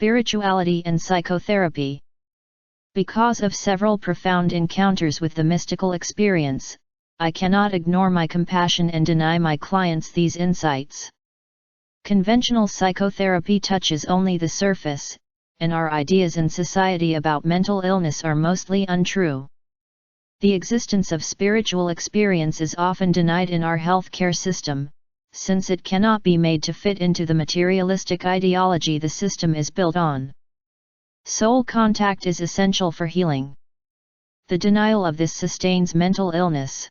Spirituality and psychotherapy. Because of several profound encounters with the mystical experience, I cannot ignore my compassion and deny my clients these insights. Conventional psychotherapy touches only the surface, and our ideas in society about mental illness are mostly untrue. The existence of spiritual experience is often denied in our healthcare system, since it cannot be made to fit into the materialistic ideology the system is built on. Soul contact is essential for healing. The denial of this sustains mental illness.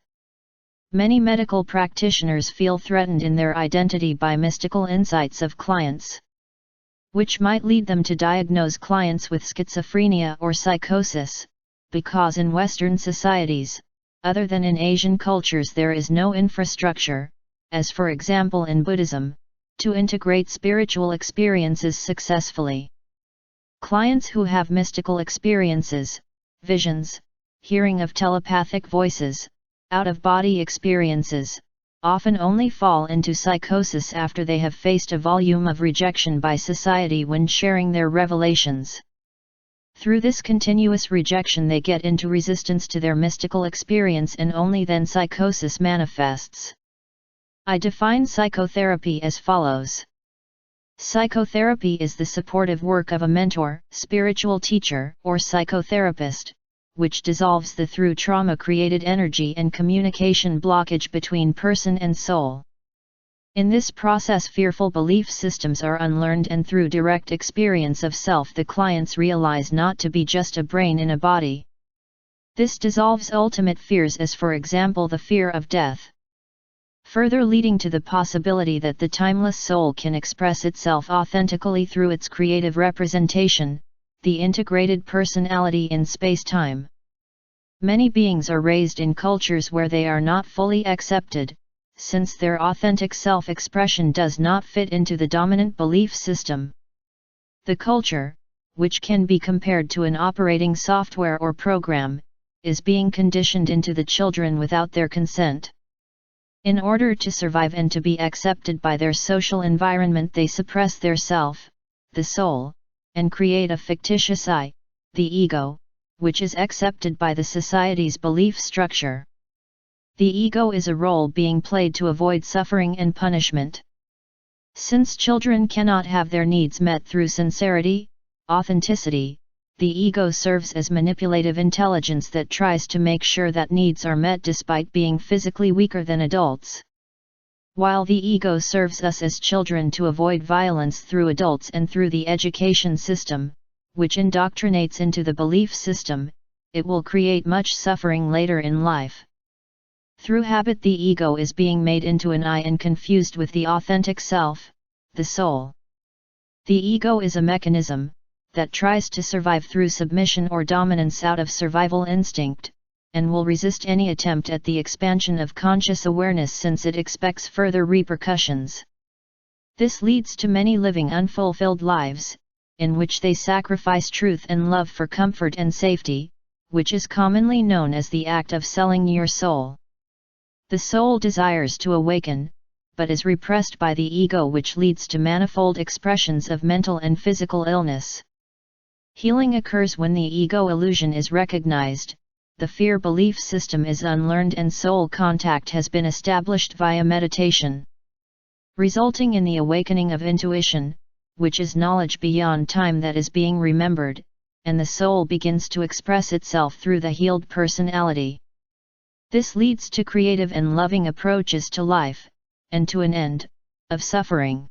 Many medical practitioners feel threatened in their identity by mystical insights of clients, which might lead them to diagnose clients with schizophrenia or psychosis, because in Western societies, other than in Asian cultures, there is no infrastructure, as for example in Buddhism, to integrate spiritual experiences successfully. Clients who have mystical experiences, visions, hearing of telepathic voices, out-of-body experiences, often only fall into psychosis after they have faced a volume of rejection by society when sharing their revelations. Through this continuous rejection they get into resistance to their mystical experience, and only then psychosis manifests. I define psychotherapy as follows. Psychotherapy is the supportive work of a mentor, spiritual teacher, or psychotherapist, which dissolves the through trauma-created energy and communication blockage between person and soul. In this process, fearful belief systems are unlearned, and through direct experience of self the clients realize not to be just a brain in a body. This dissolves ultimate fears, as for example the fear of death, further leading to the possibility that the timeless soul can express itself authentically through its creative representation, the integrated personality in space-time. Many beings are raised in cultures where they are not fully accepted, since their authentic self-expression does not fit into the dominant belief system. The culture, which can be compared to an operating software or program, is being conditioned into the children without their consent. In order to survive and to be accepted by their social environment, they suppress their self, the soul, and create a fictitious I, the ego, which is accepted by the society's belief structure. The ego is a role being played to avoid suffering and punishment. Since children cannot have their needs met through sincerity, authenticity, the ego serves as manipulative intelligence that tries to make sure that needs are met despite being physically weaker than adults. While the ego serves us as children to avoid violence through adults and through the education system, which indoctrinates into the belief system, it will create much suffering later in life. Through habit, the ego is being made into an I and confused with the authentic self, the soul. The ego is a mechanism that tries to survive through submission or dominance out of survival instinct, and will resist any attempt at the expansion of conscious awareness since it expects further repercussions. This leads to many living unfulfilled lives, in which they sacrifice truth and love for comfort and safety, which is commonly known as the act of selling your soul. The soul desires to awaken, but is repressed by the ego, which leads to manifold expressions of mental and physical illness. Healing occurs when the ego illusion is recognized, the fear belief system is unlearned, and soul contact has been established via meditation, resulting in the awakening of intuition, which is knowledge beyond time that is being remembered, and the soul begins to express itself through the healed personality. This leads to creative and loving approaches to life, and to an end of suffering.